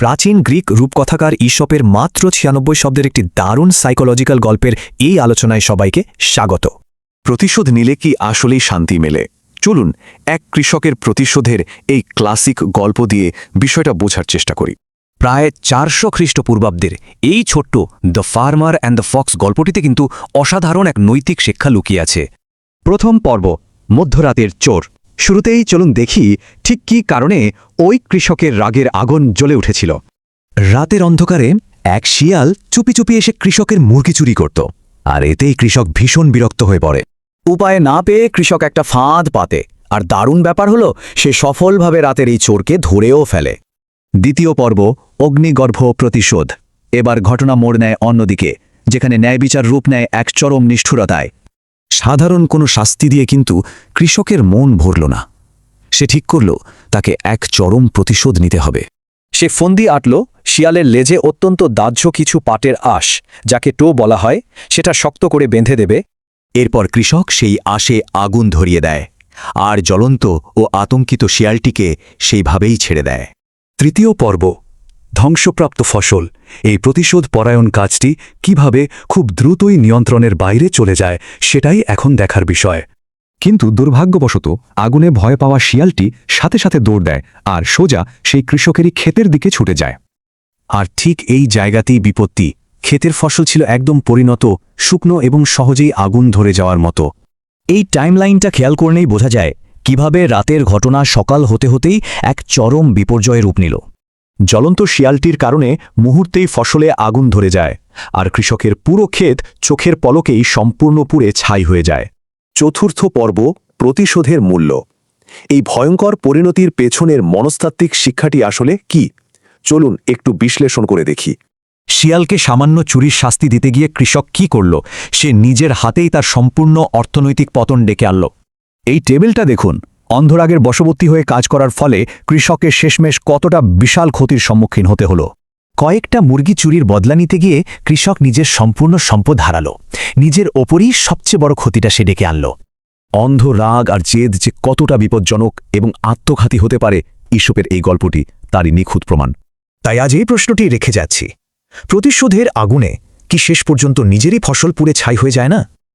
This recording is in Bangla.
প্রাচীন গ্রিক রূপকথাকার ঈশপের মাত্র ৯৬ শব্দের একটি দারুণ সাইকোলজিক্যাল গল্পের এই আলোচনায় সবাইকে স্বাগত। প্রতিশোধ নিলে কি আসলেই শান্তি মেলে? চলুন এক কৃষকের প্রতিশোধের এই ক্লাসিক গল্প দিয়ে বিষয়টা বোঝার চেষ্টা করি। প্রায় ৪০০ খ্রিস্টপূর্বাব্দের এই ছোট্ট the farmer and the fox গল্পটিতে কিন্তু অসাধারণ এক নৈতিক শিক্ষা লুকিয়ে আছে। প্রথম পর্ব, মধ্যরাতের চোর। শুরুতেই চলুন দেখি ঠিক কী কারণে ওই কৃষকের রাগের আগুন জ্বলে উঠেছিল। রাতের অন্ধকারে এক শিয়াল চুপি চুপি এসে কৃষকের মুরগি চুরি করত, আর এতেই কৃষক ভীষণ বিরক্ত হয়ে পড়ে। উপায় না পেয়ে কৃষক একটা ফাঁদ পাতে, আর দারুণ ব্যাপার হলো সে সফলভাবে রাতের এই চোরকে ধরেও ফেলে। দ্বিতীয় পর্ব, অগ্নিগর্ভ প্রতিশোধ। এবার ঘটনা মোড় নেয় অন্যদিকে, যেখানে ন্যায়বিচার রূপ নেয় এক চরম নিষ্ঠুরতায়। সাধারণ কোনো শাস্তি দিয়ে কিন্তু কৃষকের মন ভরল না। সে ঠিক করল তাকে এক চরম প্রতিশোধ নিতে হবে। সে ফন্দি আটল শিয়ালের লেজে অত্যন্ত দাহ্য কিছু পাটের আঁশ, যাকে টো বলা হয়, সেটা শক্ত করে বেঁধে দেবে। এরপর কৃষক সেই আঁশে আগুন ধরিয়ে দেয়, আর জ্বলন্ত ও আতঙ্কিত শিয়ালটিকে সেইভাবেই ছেড়ে দেয়। তৃতীয় পর্ব, ধ্বংসপ্রাপ্ত ফসল। এই প্রতিশোধ পরায়ণ কাজটি কিভাবে খুব দ্রুতই নিয়ন্ত্রণের বাইরে চলে যায়, সেটাই এখন দেখার বিষয়। কিন্তু দুর্ভাগ্যবশত আগুনে ভয় পাওয়া শিয়ালটি সাথে সাথে দৌড় দেয় আর সোজা সেই কৃষকেরই ক্ষেতের দিকে ছুটে যায়। আর ঠিক এই জায়গাতেই বিপত্তি। ক্ষেতের ফসল ছিল একদম পরিণত, শুকনো এবং সহজেই আগুন ধরে যাওয়ার মতো। এই টাইমলাইনটা খেয়াল করলেই বোঝা যায় কিভাবে রাতের ঘটনা সকাল হতে হতেই এক চরম বিপর্যয়ের রূপ নিল। জ্বলন্ত শিয়ালটির কারণে মুহূর্তেই ফসলে আগুন ধরে যায়, আর কৃষকের পুরো ক্ষেত চোখের পলকেই সম্পূর্ণ পুড়ে ছাই হয়ে যায়। চতুর্থ পর্ব, প্রতিশোধের মূল্য। এই ভয়ঙ্কর পরিণতির পেছনের মনস্তাত্ত্বিক শিক্ষাটি আসলে কি? চলুন একটু বিশ্লেষণ করে দেখি। শিয়ালকে সামান্য চুরির শাস্তি দিতে গিয়ে কৃষক কি করল? সে নিজের হাতেই তার সম্পূর্ণ অর্থনৈতিক পতন ডেকে আনল। এই টেবিলটা দেখুন, অন্ধরাগের বশবর্তী হয়ে কাজ করার ফলে কৃষকের শেষমেশ কতটা বিশাল ক্ষতির সম্মুখীন হতে হলো। কয়েকটা মুরগি চুরির বদলা নিতে গিয়ে কৃষক নিজের সম্পূর্ণ সম্পদ হারাল। নিজের ওপরই সবচেয়ে বড় ক্ষতিটা সে ডেকে আনল। অন্ধ রাগ আর জেদ যে কতটা বিপজ্জনক এবং আত্মঘাতী হতে পারে, ঈশপের এই গল্পটি তারই নিখুঁত প্রমাণ। তাই আজ এই প্রশ্নটি রেখে যাচ্ছি, প্রতিশোধের আগুনে কি শেষ পর্যন্ত নিজেরই ফসল পুড়ে ছাই হয়ে যায় না?